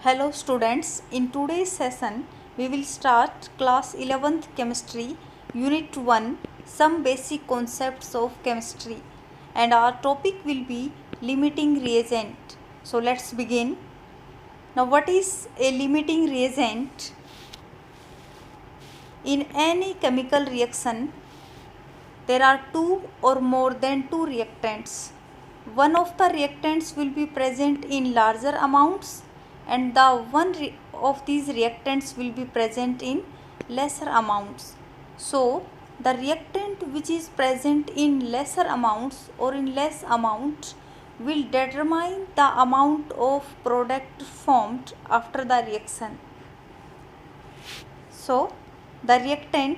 Hello students, in today's session we will start class 11th chemistry unit 1 some basic concepts of chemistry and our topic will be limiting reagent. So let's begin. Now what is a limiting reagent? In any chemical reaction there are two or more than two reactants. One of the reactants will be present in larger amounts and the one of these reactants will be present in lesser amounts. So the reactant which is present in lesser amounts or in less amount will determine the amount of product formed after the reaction. So the reactant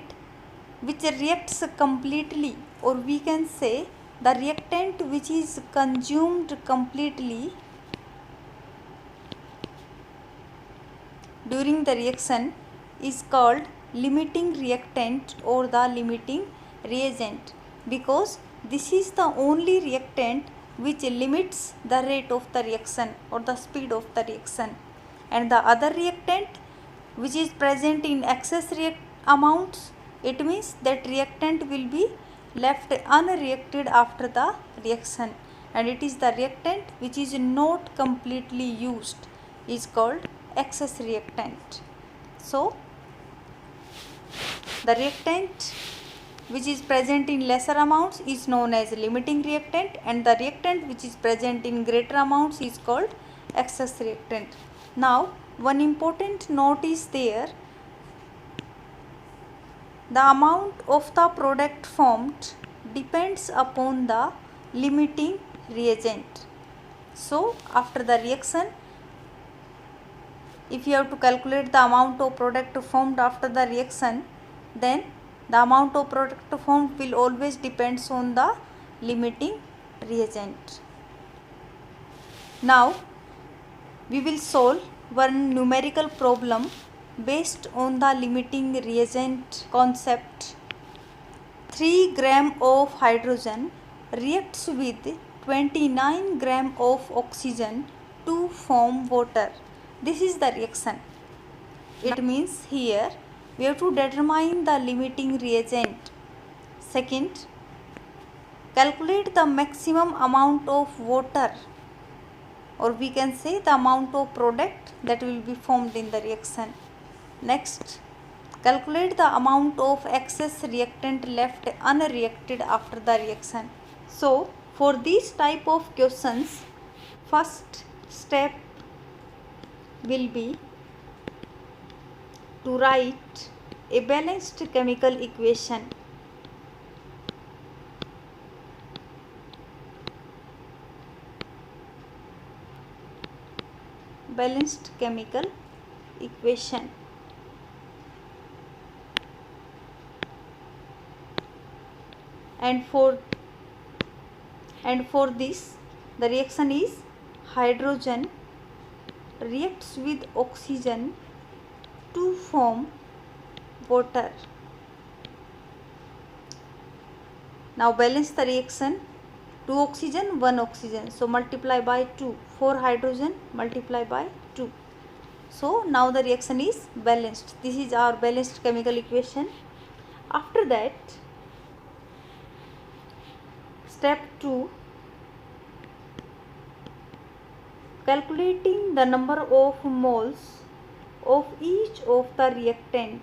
which reacts completely, or we can say the reactant which is consumed completely during the reaction is called limiting reactant or the limiting reagent, because this is the only reactant which limits the rate of the reaction or the speed of the reaction, and the other reactant which is present in excess amounts, it means that reactant will be left unreacted after the reaction, and it is the reactant which is not completely used is called excess reactant. So the reactant which is present in lesser amounts is known as limiting reactant, and the reactant which is present in greater amounts is called excess reactant. Now one important note is there: the amount of the product formed depends upon the limiting reagent. So after the reaction, if you have to calculate the amount of product formed after the reaction, then the amount of product formed will always depends on the limiting reagent. Now we will solve one numerical problem based on the limiting reagent concept. 3 gram of hydrogen reacts with 29 gram of oxygen to form water. This is the reaction. It means here we have to determine the limiting reagent. Second, calculate the maximum amount of water, or we can say the amount of product that will be formed in the reaction. Next, calculate the amount of excess reactant left unreacted after the reaction. So for these type of questions, first step will be to write a balanced chemical equation. Balanced chemical equation. And for this the reaction is hydrogen reacts with oxygen to form water. Now balance the reaction: 2 oxygen, 1 oxygen, so multiply by 2, 4 hydrogen multiply by 2. So now the reaction is balanced. This is our balanced chemical equation. After that, step 2, calculating the number of moles of each of the reactant.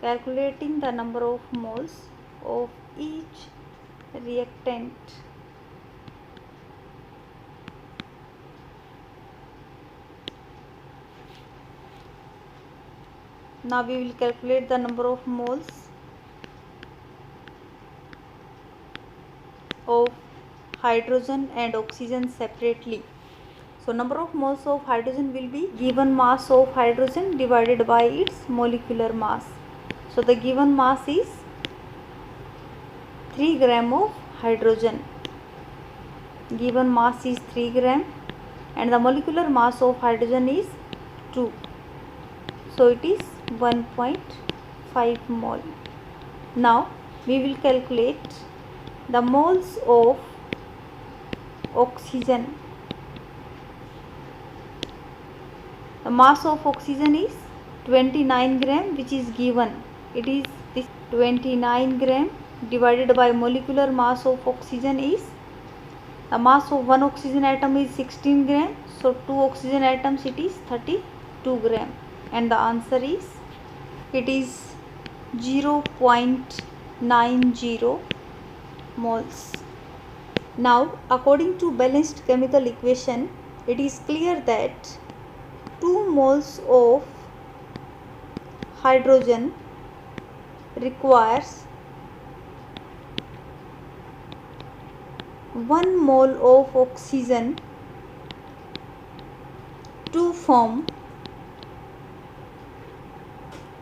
Calculating the number of moles of each reactant. Now we will calculate the number of moles of hydrogen and oxygen separately. So number of moles of hydrogen will be given mass of hydrogen divided by its molecular mass. So the given mass is 3 gram of hydrogen. Given mass is 3 gram and the molecular mass of hydrogen is 2. So it is 1.5 mole. Now we will calculate the moles of oxygen. The mass of oxygen is 29 gram, which is given. It is this 29 gram divided by molecular mass of oxygen is, the mass of one oxygen atom is 16 gram. So 2 oxygen atoms, it is 32 gram. And the answer is, it is 0.90 moles. Now, according to balanced chemical equation, it is clear that 2 moles of hydrogen requires 1 mole of oxygen to form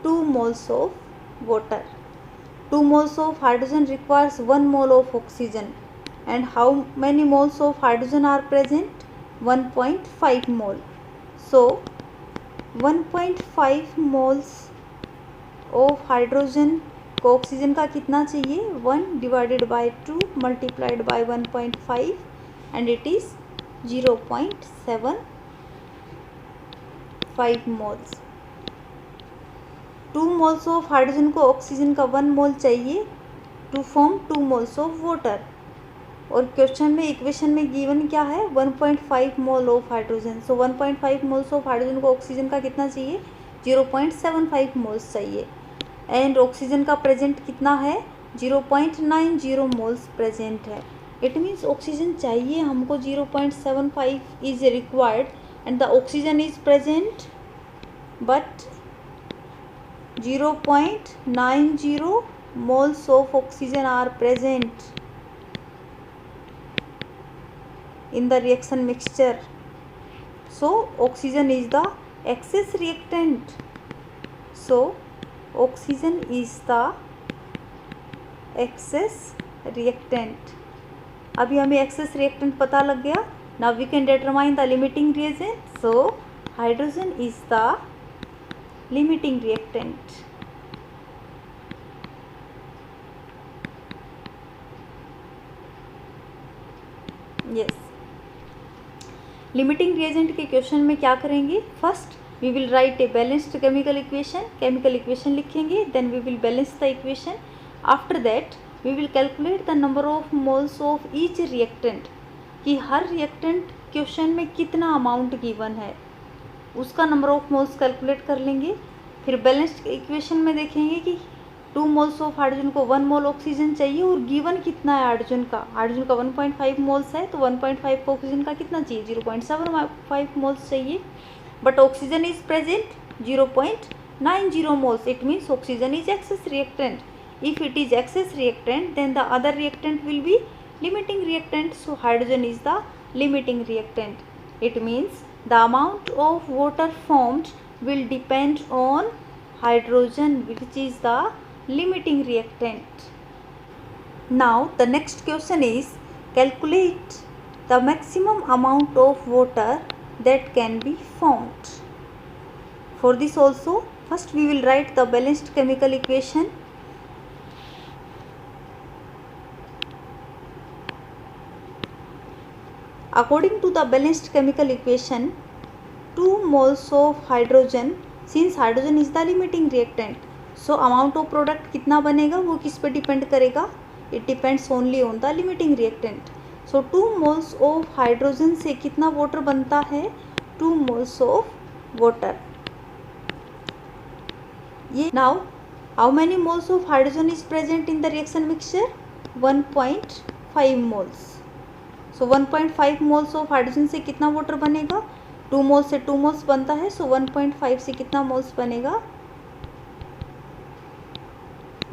2 moles of water. 2 moles of hydrogen requires 1 mole of oxygen. And how many moles of hydrogen are present? 1.5 mole. So 1.5 moles of hydrogen को oxygen का कितना चाहिए? 1 divided by 2 multiplied by 1.5 and it is 0.75 moles. 2 moles of hydrogen को oxygen का 1 mole चाहिए to form 2 moles of water. और question में equation में गिवन क्या है? 1.5 mole of hydrogen. So 1.5 moles of hydrogen को ऑक्सीजन का कितना चाहिए? 0.75 मोल्स चाहिए. एंड ऑक्सीजन का प्रेजेंट कितना है? 0.90 मोल्स प्रेजेंट है. इट मीन्स ऑक्सीजन चाहिए हमको 0.75 is required and the oxygen is present but 0.90 moles of oxygen are present in the reaction mixture. So oxygen is the excess reactant. So oxygen is the excess reactant. अभी हमें excess reactant पता लग गया. Now we can determine the limiting reagent. So hydrogen is the limiting reactant. Yes. Limiting reagent के question में क्या करेंगे? First we will write a balanced chemical equation लिखेंगे. Then we will balance the equation. After that we will calculate the number of moles of each reactant, कि हर reactant question में कितना amount given है उसका नंबर ऑफ मोल्स कैलकुलेट कर लेंगे. फिर बैलेंस्ड इक्वेशन में देखेंगे कि 2 मोल्स ऑफ हाइड्रोजन को 1 मोल ऑक्सीजन चाहिए और गिवन कितना है हाइड्रोजन का 1.5 मोल्स है. तो 1.5 ऑक्सीजन का कितना चाहिए? 0.75 मोल्स चाहिए. But oxygen is present 0.90 moles. It means oxygen is excess reactant. If it is excess reactant then the other reactant will be limiting reactant. So hydrogen is the limiting reactant. It means the amount of water formed will depend on hydrogen, which is the limiting reactant. Now the next question is calculate the maximum amount of water that can be formed. For this also first we will write the balanced chemical equation. According to the balanced chemical equation, 2 moles of hydrogen, since hydrogen is the limiting reactant, so amount of product कितना बनेगा वो किस पे depend करेगा? It depends only on the limiting reactant. So 2 moles of hydrogen से कितना water बनता है? 2 moles of water. ये now how many moles of hydrogen is present in the reaction mixture? 1.5 moles. So 1.5 moles of hydrogen से कितना water बनेगा? 2 moles से 2 moles बनता है. सो 1.5 से कितना मोल्स बनेगा?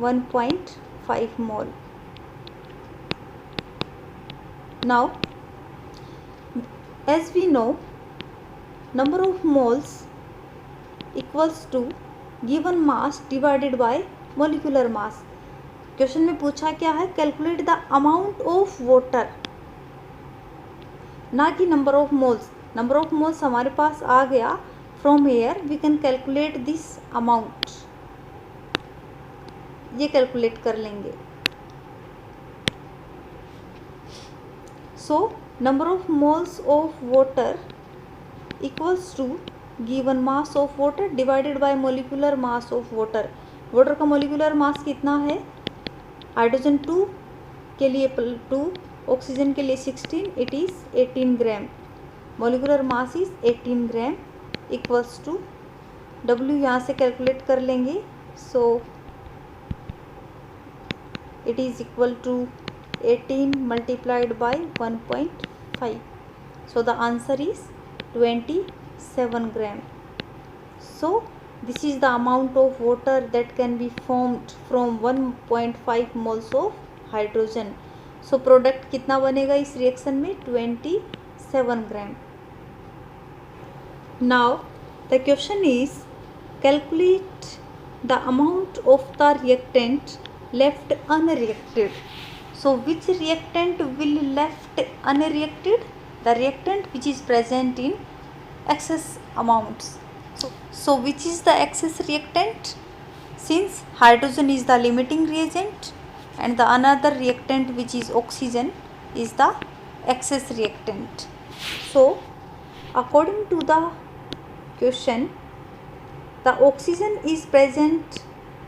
1.5 mole. Now as we know number of moles equals to given mass divided by molecular mass. Question में पूछा क्या है? Calculate the amount of water, ना कि number of moles. Number of moles हमारे पास आ गया. From here we can calculate this amount. ये कैलकुलेट कर लेंगे. So number of moles of water equals to given mass of water divided by molecular mass of water. Water का molecular mass कितना है? हाइड्रोजन 2 के लिए 2, ऑक्सीजन के लिए 16, it is 18 gram. Molecular mass is 18 gram equals to W यहाँ से calculate कर लेंगे. So it is equal to 18 multiplied by 1.5. So the answer is 27 gram. So this is the amount of water that can be formed from 1.5 moles of hydrogen. So product कितना बनेगा इस reaction में? 27 gram. Now the question is calculate the amount of the reactant left unreacted. So which reactant will left unreacted? The reactant which is present in excess amounts. So which is the excess reactant? Since hydrogen is the limiting reagent and the another reactant which is oxygen is the excess reactant. So according to the question, the oxygen is present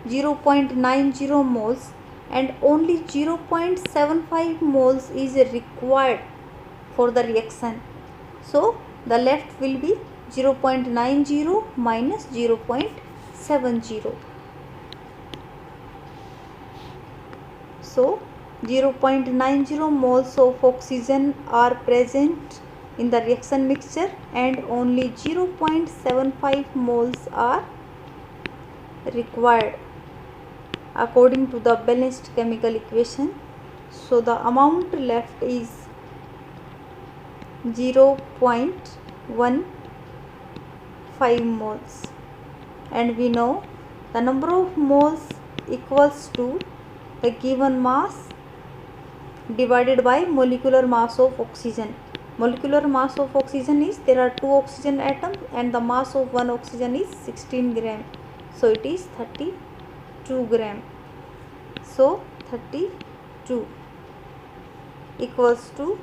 0.90 moles and only 0.75 moles is required for the reaction. So the left will be 0.90 minus 0.70. So 0.90 moles of oxygen are present in the reaction mixture and only 0.75 moles are required according to the balanced chemical equation. So the amount left is 0.15 moles, and we know the number of moles equals to the given mass divided by molecular mass of oxygen. Molecular mass of oxygen is, there are 2 oxygen atoms and the mass of one oxygen is 16 gram. So it is 32 gram. So 32 equals to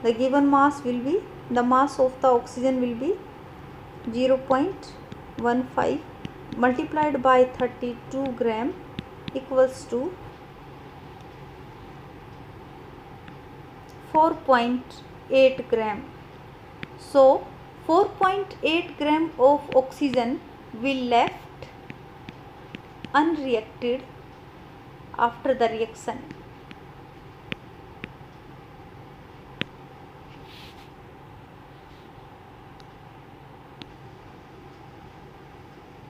the given mass will be, the mass of the oxygen will be 0.15 multiplied by 32 gram equals to 4.8 gram. So 4.8 gram of oxygen will left unreacted after the reaction.